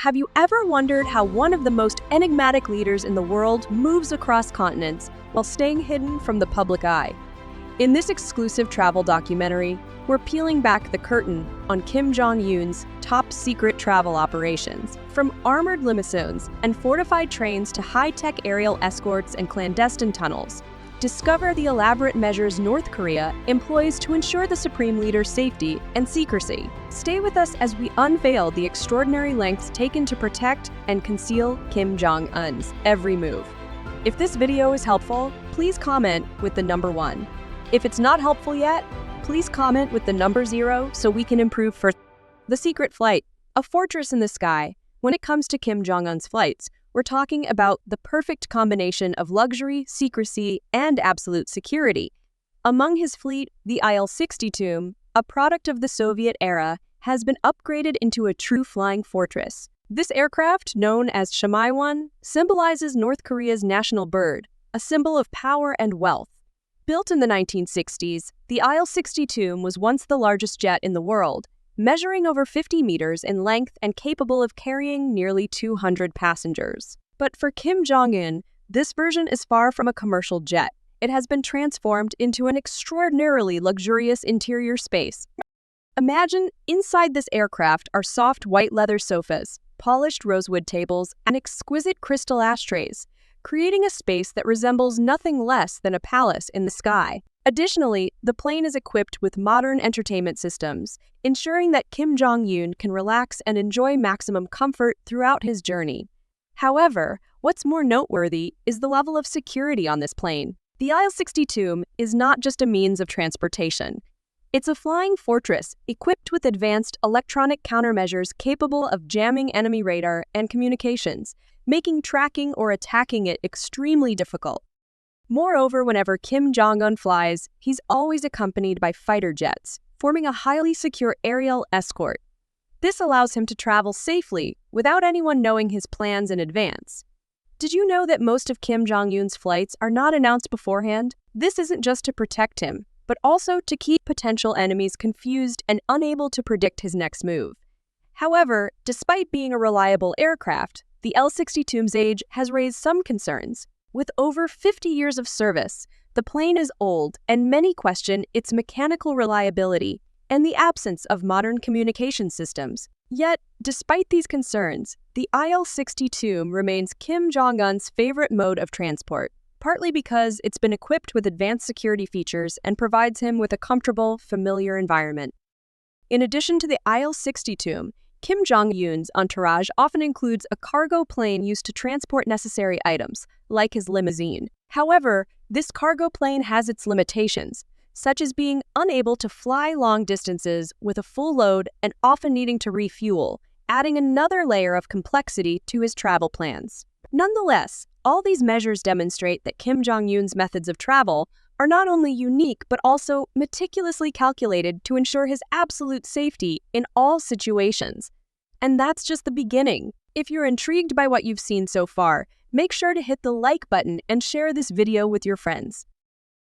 Have you ever wondered how one of the most enigmatic leaders in the world moves across continents while staying hidden from the public eye? In this exclusive travel documentary, we're peeling back the curtain on Kim Jong Un's top-secret travel operations. From armored limousines and fortified trains to high-tech aerial escorts and clandestine tunnels, discover the elaborate measures North Korea employs to ensure the supreme leader's safety and secrecy. Stay with us as we unveil the extraordinary lengths taken to protect and conceal Kim Jong Un's every move. If this video is helpful, please comment with the number 1. If it's not helpful yet, please comment with the number 0 so we can improve further. The secret flight, a fortress in the sky. When it comes to Kim Jong Un's flights, we're talking about the perfect combination of luxury, secrecy, and absolute security. Among his fleet, the Il-62, a product of the Soviet era, has been upgraded into a true flying fortress. This aircraft, known as Shimai-1, symbolizes North Korea's national bird, a symbol of power and wealth. Built in the 1960s, the Il-62 was once the largest jet in the world, measuring over 50 meters in length and capable of carrying nearly 200 passengers. But for Kim Jong Un, this version is far from a commercial jet. It has been transformed into an extraordinarily luxurious interior space. Imagine inside this aircraft are soft white leather sofas, polished rosewood tables, and exquisite crystal ashtrays, creating a space that resembles nothing less than a palace in the sky. Additionally, the plane is equipped with modern entertainment systems, ensuring that Kim Jong Un can relax and enjoy maximum comfort throughout his journey. However, what's more noteworthy is the level of security on this plane. The Il-62 is not just a means of transportation. It's a flying fortress equipped with advanced electronic countermeasures capable of jamming enemy radar and communications, making tracking or attacking it extremely difficult. Moreover, whenever Kim Jong Un flies, he's always accompanied by fighter jets, forming a highly secure aerial escort. This allows him to travel safely without anyone knowing his plans in advance. Did you know that most of Kim Jong Un's flights are not announced beforehand? This isn't just to protect him, but also to keep potential enemies confused and unable to predict his next move. However, despite being a reliable aircraft, the Il-62's age has raised some concerns. With over 50 years of service, the plane is old, and many question its mechanical reliability and the absence of modern communication systems. Yet, despite these concerns, the Il-62 remains Kim Jong Un's favorite mode of transport, partly because it's been equipped with advanced security features and provides him with a comfortable, familiar environment. In addition to the Il-62, Kim Jong Un's entourage often includes a cargo plane used to transport necessary items, like his limousine. However, this cargo plane has its limitations, such as being unable to fly long distances with a full load and often needing to refuel, adding another layer of complexity to his travel plans. Nonetheless, all these measures demonstrate that Kim Jong Un's methods of travel are not only unique but also meticulously calculated to ensure his absolute safety in all situations. And that's just the beginning. If you're intrigued by what you've seen so far, make sure to hit the like button and share this video with your friends.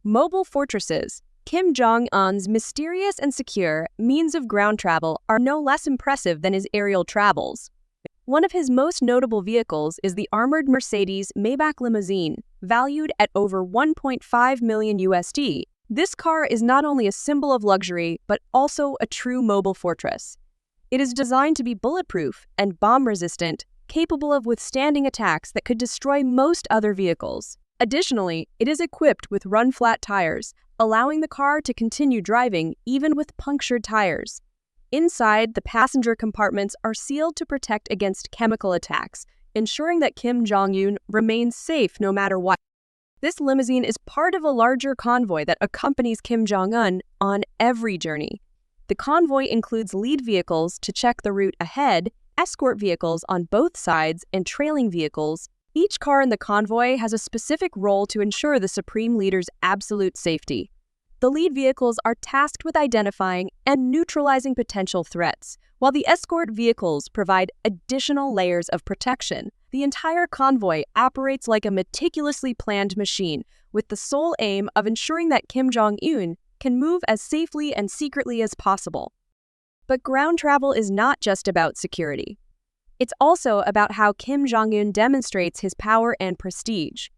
Mobile fortresses. Kim Jong Un's mysterious and secure means of ground travel are no less impressive than his aerial travels. One of his most notable vehicles is the armored Mercedes Maybach limousine, valued at over $1.5 million USD. This car is not only a symbol of luxury, but also a true mobile fortress. It is designed to be bulletproof and bomb-resistant, capable of withstanding attacks that could destroy most other vehicles. Additionally, it is equipped with run-flat tires, allowing the car to continue driving even with punctured tires. Inside, the passenger compartments are sealed to protect against chemical attacks, ensuring that Kim Jong Un remains safe no matter what. This limousine is part of a larger convoy that accompanies Kim Jong Un on every journey. The convoy includes lead vehicles to check the route ahead, escort vehicles on both sides, and trailing vehicles. Each car in the convoy has a specific role to ensure the supreme leader's absolute safety. The lead vehicles are tasked with identifying and neutralizing potential threats, while the escort vehicles provide additional layers of protection. The entire convoy operates like a meticulously planned machine, with the sole aim of ensuring that Kim Jong Un can move as safely and secretly as possible. But ground travel is not just about security. It's also about how Kim Jong Un demonstrates his power and prestige.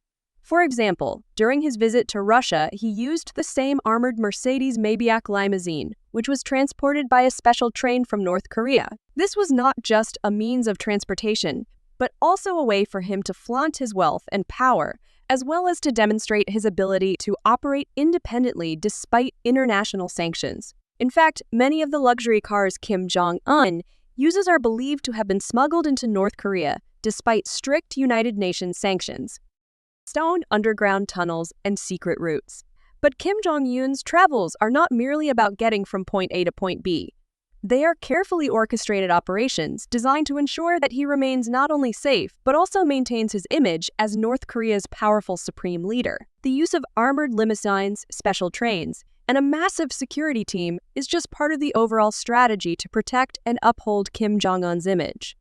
For example, during his visit to Russia, he used the same armored Mercedes Maybach limousine, which was transported by a special train from North Korea. This was not just a means of transportation, but also a way for him to flaunt his wealth and power, as well as to demonstrate his ability to operate independently despite international sanctions. In fact, many of the luxury cars Kim Jong Un uses are believed to have been smuggled into North Korea despite strict United Nations sanctions. Stone underground tunnels and secret routes. But Kim Jong-un's travels are not merely about getting from point A to point B. They are carefully orchestrated operations designed to ensure that he remains not only safe, but also maintains his image as North Korea's powerful supreme leader. The use of armored limousines, special trains, and a massive security team is just part of the overall strategy to protect and uphold Kim Jong-un's image.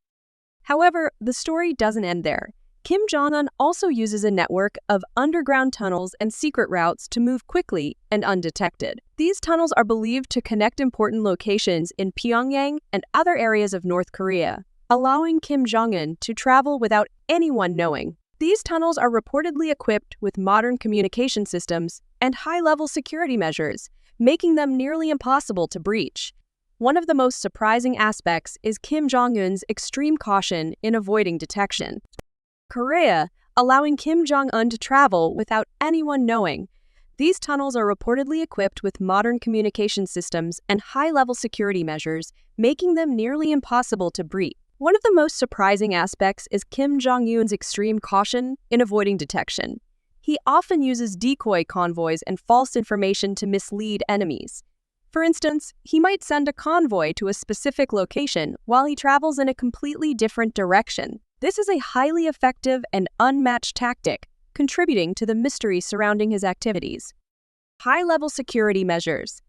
However, the story doesn't end there. Kim Jong-un also uses a network of underground tunnels and secret routes to move quickly and undetected. These tunnels are believed to connect important locations in Pyongyang and other areas of North Korea, allowing Kim Jong-un to travel without anyone knowing. These tunnels are reportedly equipped with modern communication systems and high-level security measures, making them nearly impossible to breach. One of the most surprising aspects is Kim Jong-un's extreme caution in avoiding detection. Korea, allowing Kim Jong-un to travel without anyone knowing. These tunnels are reportedly equipped with modern communication systems and high-level security measures, making them nearly impossible to breach. One of the most surprising aspects is Kim Jong-un's extreme caution in avoiding detection. He often uses decoy convoys and false information to mislead enemies. For instance, he might send a convoy to a specific location while he travels in a completely different direction. This is a highly effective and unmatched tactic, contributing to the mystery surrounding his activities. High-level security measures.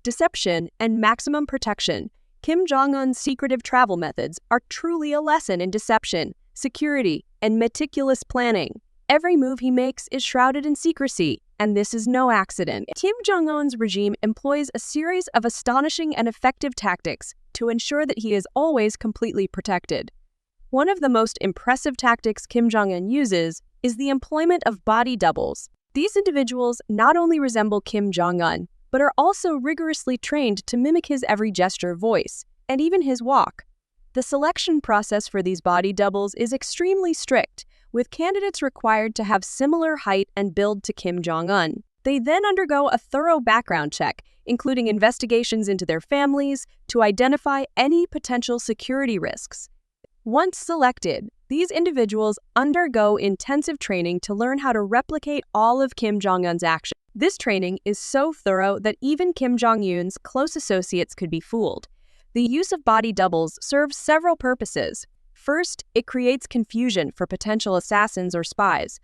Deception and maximum protection. Kim Jong-un's secretive travel methods are truly a lesson in deception, security, and meticulous planning. Every move he makes is shrouded in secrecy, and this is no accident. Kim Jong-un's regime employs a series of astonishing and effective tactics to ensure that he is always completely protected. One of the most impressive tactics Kim Jong-un uses is the employment of body doubles. These individuals not only resemble Kim Jong-un, but are also rigorously trained to mimic his every gesture, voice, and even his walk. The selection process for these body doubles is extremely strict, with candidates required to have similar height and build to Kim Jong-un. They then undergo a thorough background check, including investigations into their families, to identify any potential security risks. Once selected, these individuals undergo intensive training to learn how to replicate all of Kim Jong-un's actions. This training is so thorough that even Kim Jong-un's close associates could be fooled. The use of body doubles serves several purposes. First, it creates confusion for potential assassins or spies.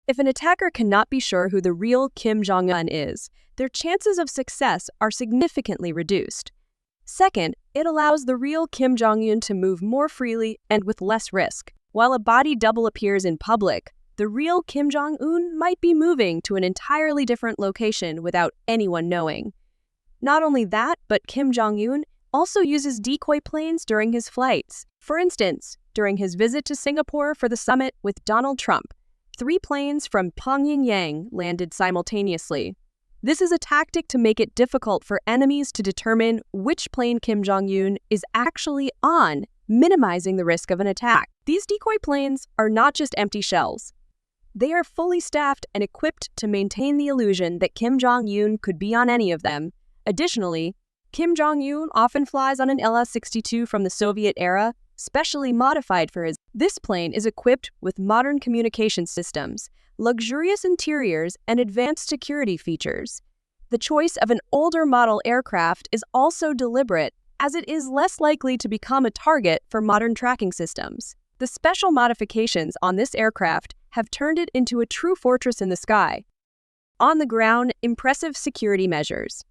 If an attacker cannot be sure who the real Kim Jong-un is, their chances of success are significantly reduced. Second, it allows the real Kim Jong-un to move more freely and with less risk. While a body double appears in public, the real Kim Jong-un might be moving to an entirely different location without anyone knowing. Not only that, but Kim Jong-un also uses decoy planes during his flights. For instance, during his visit to Singapore for the summit with Donald Trump, 3 planes from Pyongyang landed simultaneously. This is a tactic to make it difficult for enemies to determine which plane Kim Jong-un is actually on, minimizing the risk of an attack. These decoy planes are not just empty shells. They are fully staffed and equipped to maintain the illusion that Kim Jong-un could be on any of them. Additionally, Kim Jong-un often flies on an Il-62 from the Soviet era, specially modified for his. This plane is equipped with modern communication systems, luxurious interiors, and advanced security features. The choice of an older model aircraft is also deliberate, as it is less likely to become a target for modern tracking systems. The special modifications on this aircraft have turned it into a true fortress in the sky. On the ground, impressive security measures.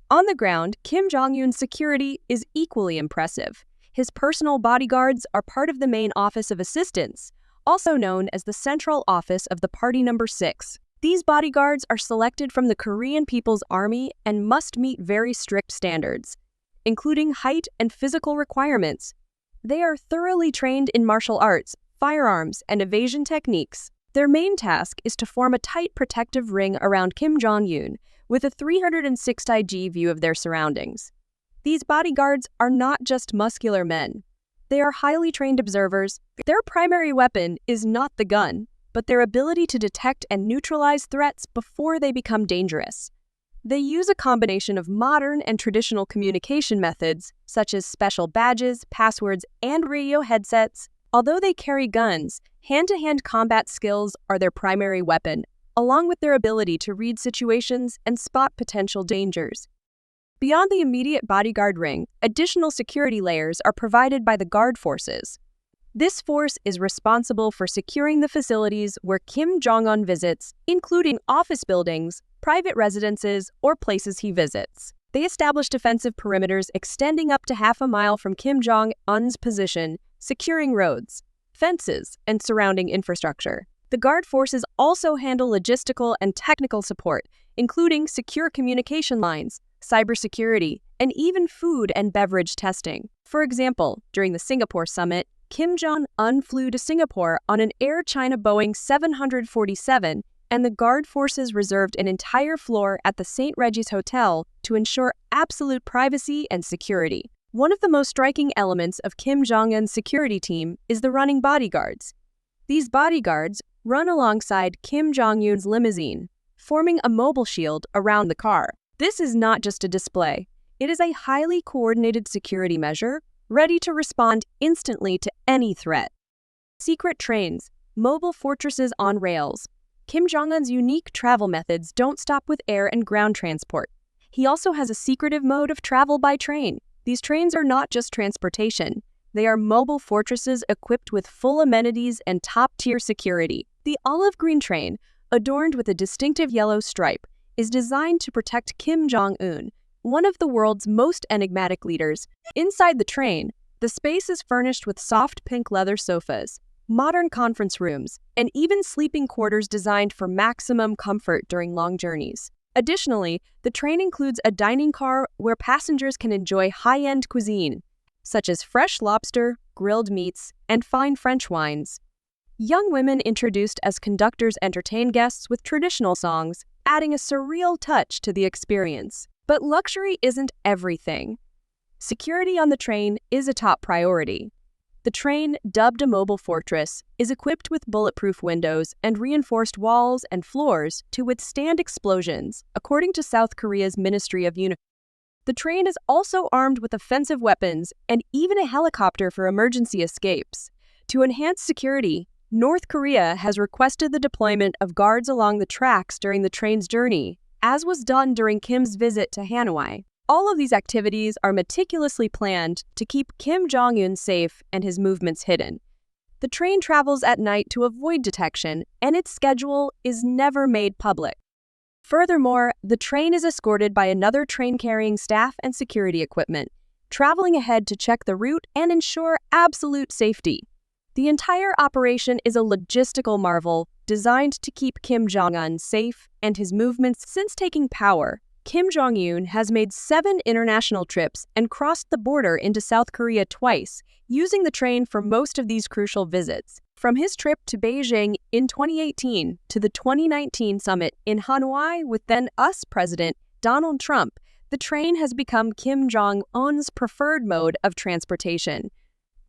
On the ground, Kim Jong-un's security is equally impressive. His personal bodyguards are part of the main Office of Assistance, also known as the Central Office of the Party No. 6. These bodyguards are selected from the Korean People's Army and must meet very strict standards, including height and physical requirements. They are thoroughly trained in martial arts, firearms, and evasion techniques. Their main task is to form a tight protective ring around Kim Jong Un with a 360-degree view of their surroundings. These bodyguards are not just muscular men. They are highly trained observers. Their primary weapon is not the gun, but their ability to detect and neutralize threats before they become dangerous. They use a combination of modern and traditional communication methods, such as special badges, passwords, and radio headsets. Although they carry guns, hand-to-hand combat skills are their primary weapon, along with their ability to read situations and spot potential dangers. Beyond the immediate bodyguard ring, additional security layers are provided by the guard forces. This force is responsible for securing the facilities where Kim Jong Un visits, including office buildings, private residences, or places he visits. They establish defensive perimeters extending up to half a mile from Kim Jong Un's position, securing roads, fences, and surrounding infrastructure. The guard forces also handle logistical and technical support, including secure communication lines, cybersecurity, and even food and beverage testing. For example, during the Singapore summit, Kim Jong Un flew to Singapore on an Air China Boeing 747, and the guard forces reserved an entire floor at the St. Regis Hotel to ensure absolute privacy and security. One of the most striking elements of Kim Jong Un's security team is the running bodyguards. These bodyguards run alongside Kim Jong Un's limousine, forming a mobile shield around the car. This is not just a display. It is a highly coordinated security measure, ready to respond instantly to any threat. Secret trains, mobile fortresses on rails. Kim Jong Un's unique travel methods don't stop with air and ground transport. He also has a secretive mode of travel by train. These trains are not just transportation. They are mobile fortresses equipped with full amenities and top-tier security. The olive green train, adorned with a distinctive yellow stripe, is designed to protect Kim Jong Un, one of the world's most enigmatic leaders. Inside the train, the space is furnished with soft pink leather sofas, modern conference rooms, and even sleeping quarters designed for maximum comfort during long journeys. Additionally, the train includes a dining car where passengers can enjoy high-end cuisine, such as fresh lobster, grilled meats, and fine French wines. Young women introduced as conductors entertain guests with traditional songs, adding a surreal touch to the experience. But luxury isn't everything. Security on the train is a top priority. The train, dubbed a mobile fortress, is equipped with bulletproof windows and reinforced walls and floors to withstand explosions, according to South Korea's Ministry of Unification. The train is also armed with offensive weapons and even a helicopter for emergency escapes. To enhance security, North Korea has requested the deployment of guards along the tracks during the train's journey, as was done during Kim's visit to Hanoi. All of these activities are meticulously planned to keep Kim Jong Un safe and his movements hidden. The train travels at night to avoid detection, and its schedule is never made public. Furthermore, the train is escorted by another train carrying staff and security equipment, traveling ahead to check the route and ensure absolute safety. The entire operation is a logistical marvel designed to keep Kim Jong Un safe and his movements. Since taking power, Kim Jong Un has made 7 international trips and crossed the border into South Korea twice, using the train for most of these crucial visits. From his trip to Beijing in 2018 to the 2019 summit in Hanoi with then-US President Donald Trump, the train has become Kim Jong Un's preferred mode of transportation.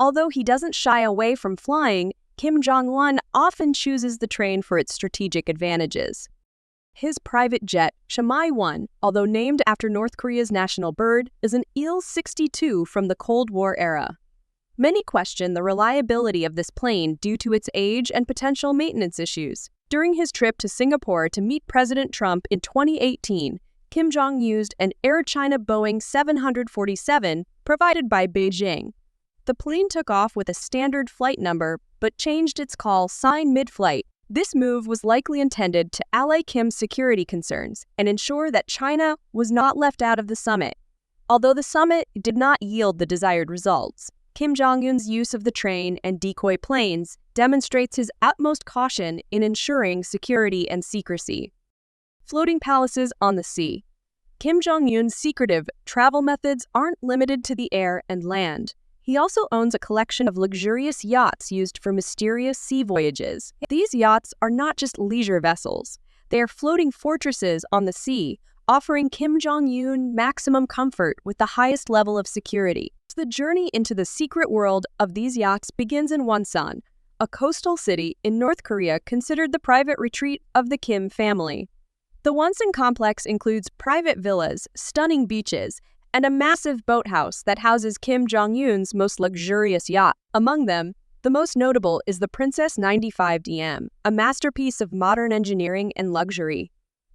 Although he doesn't shy away from flying, Kim Jong-un often chooses the train for its strategic advantages. His private jet, Changmi-1, although named after North Korea's national bird, is an Il-62 from the Cold War era. Many question the reliability of this plane due to its age and potential maintenance issues. During his trip to Singapore to meet President Trump in 2018, Kim Jong used an Air China Boeing 747 provided by Beijing. The plane took off with a standard flight number, but changed its call sign mid-flight. This move was likely intended to allay Kim's security concerns and ensure that China was not left out of the summit. Although the summit did not yield the desired results, Kim Jong-un's use of the train and decoy planes demonstrates his utmost caution in ensuring security and secrecy. Floating palaces on the sea. Kim Jong-un's secretive travel methods aren't limited to the air and land. He also owns a collection of luxurious yachts used for mysterious sea voyages. These yachts are not just leisure vessels. They are floating fortresses on the sea, offering Kim Jong Un maximum comfort with the highest level of security. The journey into the secret world of these yachts begins in Wonsan, a coastal city in North Korea considered the private retreat of the Kim family. The Wonsan complex includes private villas, stunning beaches, and a massive boathouse that houses Kim Jong Un's most luxurious yacht. Among them, the most notable is the Princess 95DM, a masterpiece of modern engineering and luxury.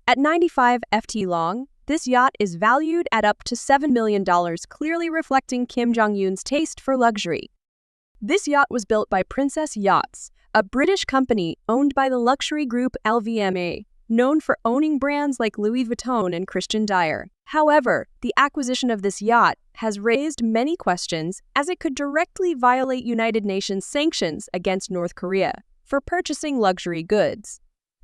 At 95 ft long, this yacht is valued at up to $7 million, clearly reflecting Kim Jong Un's taste for luxury. This yacht was built by Princess Yachts, a British company owned by the luxury group LVMH, known for owning brands like Louis Vuitton and Christian Dior. However, the acquisition of this yacht has raised many questions as it could directly violate United Nations sanctions against North Korea for purchasing luxury goods.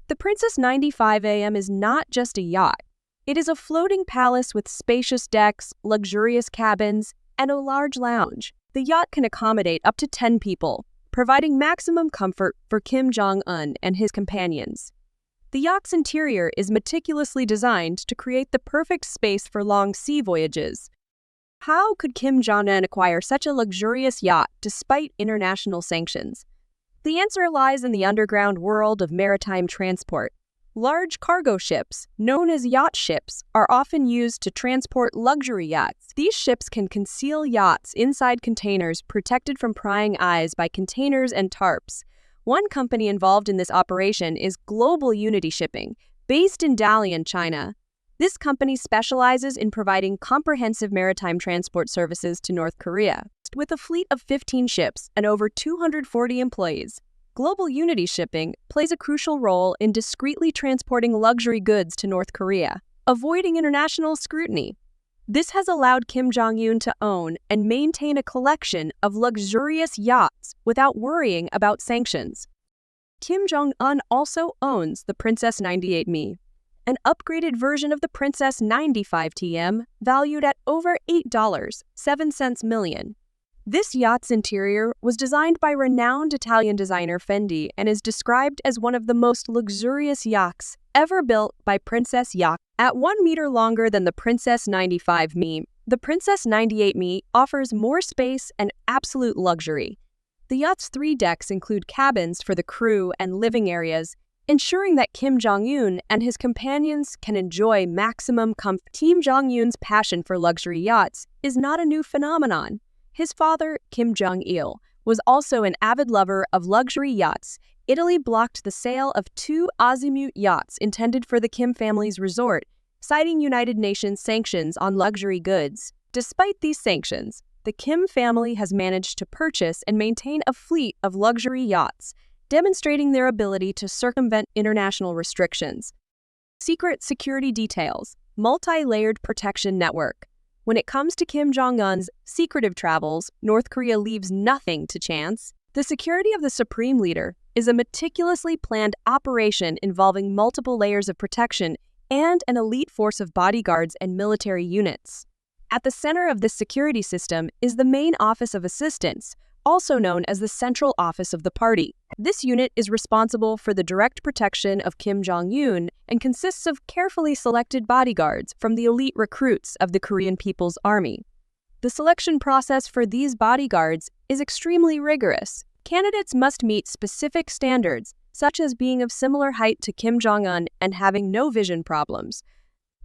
The Princess 95AM is not just a yacht. It is a floating palace with spacious decks, luxurious cabins, and a large lounge. The yacht can accommodate up to 10 people, providing maximum comfort for Kim Jong Un and his companions. The yacht's interior is meticulously designed to create the perfect space for long sea voyages. How could Kim Jong Un acquire such a luxurious yacht despite international sanctions? The answer lies in the underground world of maritime transport. Large cargo ships, known as yacht ships, are often used to transport luxury yachts. These ships can conceal yachts inside containers protected from prying eyes by containers and tarps. One company involved in this operation is Global Unity Shipping, based in Dalian, China. This company specializes in providing comprehensive maritime transport services to North Korea. With a fleet of 15 ships and over 240 employees, Global Unity Shipping plays a crucial role in discreetly transporting luxury goods to North Korea, avoiding international scrutiny. This has allowed Kim Jong Un to own and maintain a collection of luxurious yachts without worrying about sanctions. Kim Jong Un also owns the Princess 98Me, an upgraded version of the Princess 95TM valued at over $8.07 million. This yacht's interior was designed by renowned Italian designer Fendi and is described as one of the most luxurious yachts ever built by Princess Yacht. At 1 meter longer than the Princess 95Me, the Princess 98Me offers more space and absolute luxury. The yacht's 3 decks include cabins for the crew and living areas, ensuring that Kim Jong Un and his companions can enjoy maximum comfort. Kim Jong Un's passion for luxury yachts is not a new phenomenon. His father, Kim Jong-il, was also an avid lover of luxury yachts. Italy blocked the sale of 2 Azimut yachts intended for the Kim family's resort, citing United Nations sanctions on luxury goods. Despite these sanctions, the Kim family has managed to purchase and maintain a fleet of luxury yachts, demonstrating their ability to circumvent international restrictions. Secret security details, multi-layered protection network. When it comes to Kim Jong-un's secretive travels, North Korea leaves nothing to chance. The security of the supreme leader is a meticulously planned operation involving multiple layers of protection and an elite force of bodyguards and military units. At the center of this security system is the Main Office of Assistance, also known as the Central Office of the Party. This unit is responsible for the direct protection of Kim Jong-un and consists of carefully selected bodyguards from the elite recruits of the Korean People's Army. The selection process for these bodyguards is extremely rigorous. Candidates must meet specific standards, such as being of similar height to Kim Jong-un and having no vision problems.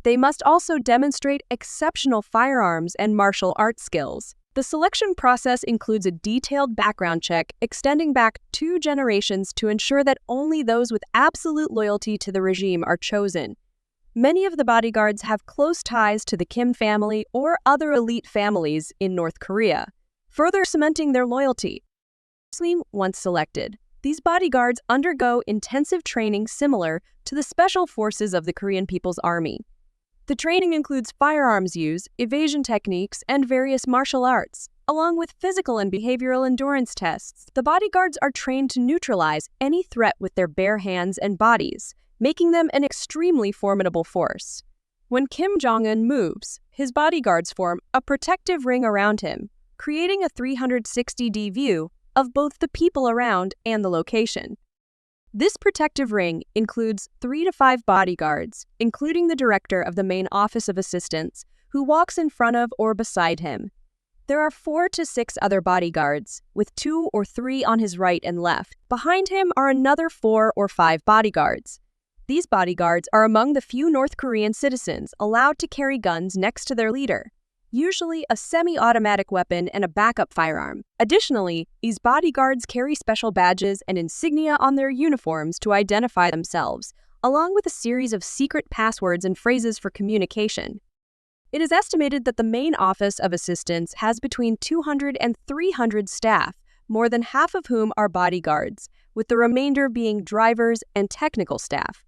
They must also demonstrate exceptional firearms and martial arts skills. The selection process includes a detailed background check extending back 2 generations to ensure that only those with absolute loyalty to the regime are chosen. Many of the bodyguards have close ties to the Kim family or other elite families in North Korea, further cementing their loyalty. Once selected, these bodyguards undergo intensive training similar to the special forces of the Korean People's Army. The training includes firearms use, evasion techniques, and various martial arts, along with physical and behavioral endurance tests. The bodyguards are trained to neutralize any threat with their bare hands and bodies, making them an extremely formidable force. When Kim Jong-un moves, his bodyguards form a protective ring around him, creating a 360-degree view of both the people around and the location. This protective ring includes 3 to 5 bodyguards, including the director of the main office of assistance, who walks in front of or beside him. There are 4 to 6 other bodyguards, with 2 or 3 on his right and left. Behind him are another 4 or 5 bodyguards. These bodyguards are among the few North Korean citizens allowed to carry guns next to their leader, usually a semi-automatic weapon and a backup firearm. Additionally, these bodyguards carry special badges and insignia on their uniforms to identify themselves, along with a series of secret passwords and phrases for communication. It is estimated that the main office of assistance has between 200 and 300 staff, more than half of whom are bodyguards, with the remainder being drivers and technical staff.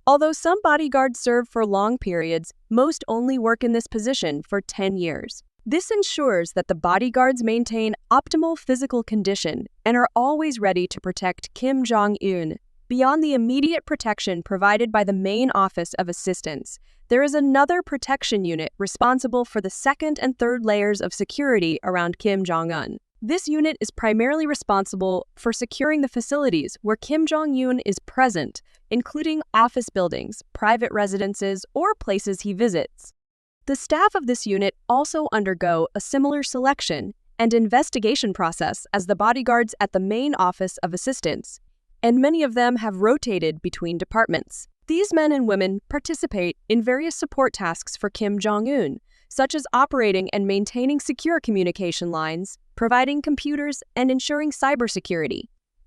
Although some bodyguards serve for long periods, most only work in this position for 10 years. This ensures that the bodyguards maintain optimal physical condition and are always ready to protect Kim Jong Un. Beyond the immediate protection provided by the main office of assistance, there is another protection unit responsible for the second and third layers of security around Kim Jong Un. This unit is primarily responsible for securing the facilities where Kim Jong Un is present, including office buildings, private residences, or places he visits. The staff of this unit also undergo a similar selection and investigation process as the bodyguards at the main office of assistance, and many of them have rotated between departments. These men and women participate in various support tasks for Kim Jong Un, such as operating and maintaining secure communication lines, providing computers, and ensuring cybersecurity.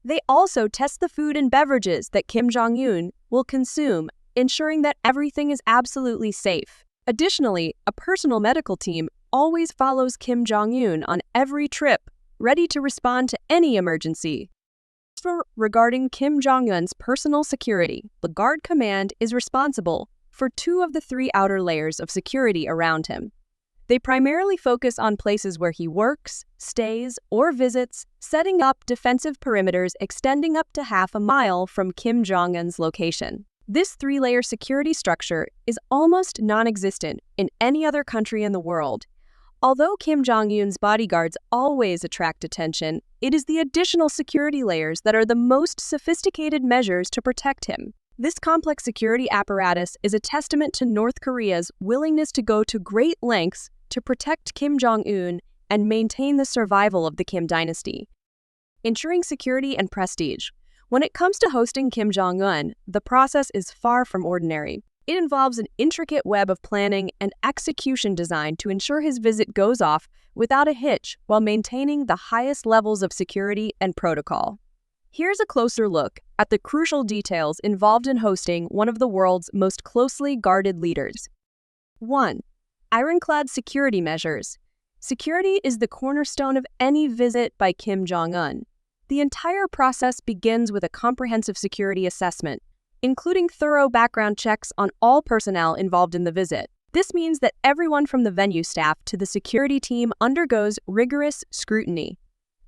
They also test the food and beverages that Kim Jong Un will consume, ensuring that everything is absolutely safe. Additionally, a personal medical team always follows Kim Jong Un on every trip, ready to respond to any emergency. Regarding Kim Jong Un's personal security, the Guard Command is responsible for 2 of the 3 outer layers of security around him. They primarily focus on places where he works, stays, or visits, setting up defensive perimeters extending up to half a mile from Kim Jong Un's location. This 3-layer security structure is almost non-existent in any other country in the world. Although Kim Jong Un's bodyguards always attract attention, it is the additional security layers that are the most sophisticated measures to protect him. This complex security apparatus is a testament to North Korea's willingness to go to great lengths to protect Kim Jong Un and maintain the survival of the Kim dynasty. Ensuring security and prestige. When it comes to hosting Kim Jong Un, the process is far from ordinary. It involves an intricate web of planning and execution designed to ensure his visit goes off without a hitch while maintaining the highest levels of security and protocol. Here's a closer look at the crucial details involved in hosting one of the world's most closely guarded leaders. 1. Ironclad security measures. Security is the cornerstone of any visit by Kim Jong Un. The entire process begins with a comprehensive security assessment, including thorough background checks on all personnel involved in the visit. This means that everyone from the venue staff to the security team undergoes rigorous scrutiny.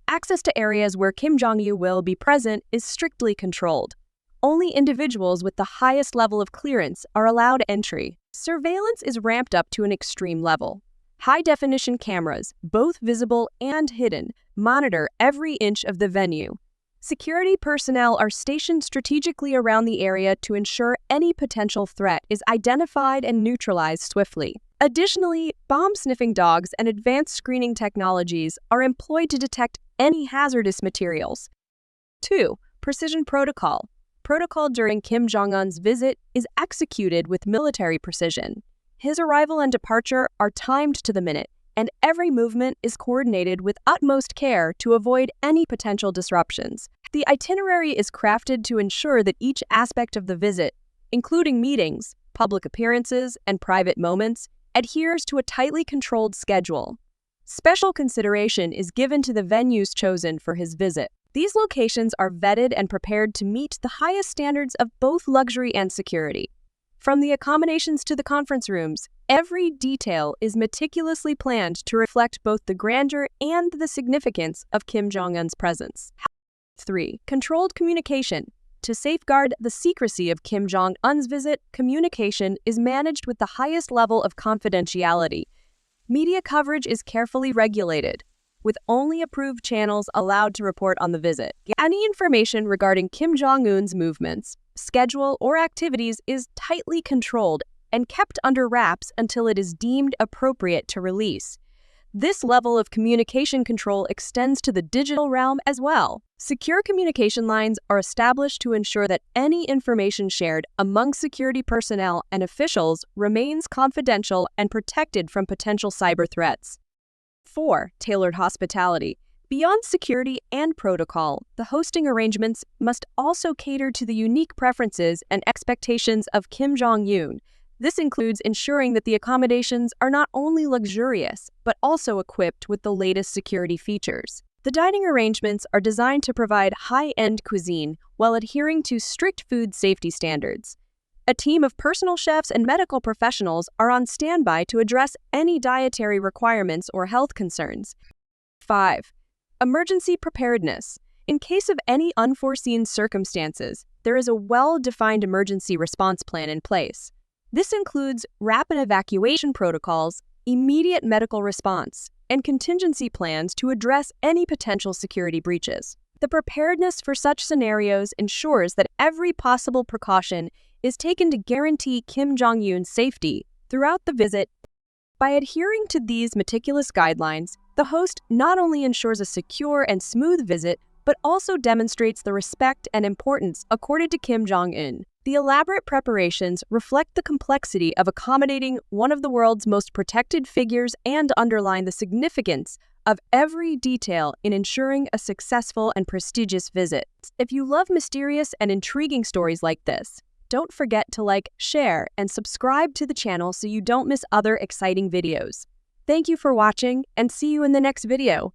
Access to areas where Kim Jong-un will be present is strictly controlled. Only individuals with the highest level of clearance are allowed entry. Surveillance is ramped up to an extreme level. High-definition cameras, both visible and hidden, monitor every inch of the venue. Security personnel are stationed strategically around the area to ensure any potential threat is identified and neutralized swiftly. Additionally, bomb-sniffing dogs and advanced screening technologies are employed to detect any hazardous materials. 2. Precision protocol. Protocol during Kim Jong-un's visit is executed with military precision. His arrival and departure are timed to the minute, and every movement is coordinated with utmost care to avoid any potential disruptions. The itinerary is crafted to ensure that each aspect of the visit, including meetings, public appearances, and private moments, adheres to a tightly controlled schedule. Special consideration is given to the venues chosen for his visit. These locations are vetted and prepared to meet the highest standards of both luxury and security. From the accommodations to the conference rooms, every detail is meticulously planned to reflect both the grandeur and the significance of Kim Jong-un's presence. 3. Controlled communication. To safeguard the secrecy of Kim Jong-un's visit, communication is managed with the highest level of confidentiality. Media coverage is carefully regulated. with only approved channels allowed to report on the visit. Any information regarding Kim Jong Un's movements, schedule, or activities is tightly controlled and kept under wraps until it is deemed appropriate to release. This level of communication control extends to the digital realm as well. Secure communication lines are established to ensure that any information shared among security personnel and officials remains confidential and protected from potential cyber threats. 4. Tailored hospitality. Beyond security and protocol, the hosting arrangements must also cater to the unique preferences and expectations of Kim Jong Un. This includes ensuring that the accommodations are not only luxurious, but also equipped with the latest security features. The dining arrangements are designed to provide high-end cuisine while adhering to strict food safety standards. A team of personal chefs and medical professionals are on standby to address any dietary requirements or health concerns. 5. Emergency preparedness. In case of any unforeseen circumstances, there is a well-defined emergency response plan in place. This includes rapid evacuation protocols, immediate medical response, and contingency plans to address any potential security breaches. The preparedness for such scenarios ensures that every possible precaution is taken to guarantee Kim Jong Un's safety throughout the visit. By adhering to these meticulous guidelines, the host not only ensures a secure and smooth visit, but also demonstrates the respect and importance accorded to Kim Jong Un. The elaborate preparations reflect the complexity of accommodating one of the world's most protected figures and underline the significance of every detail in ensuring a successful and prestigious visit. If you love mysterious and intriguing stories like this, don't forget to like, share, and subscribe to the channel so you don't miss other exciting videos. Thank you for watching, and see you in the next video.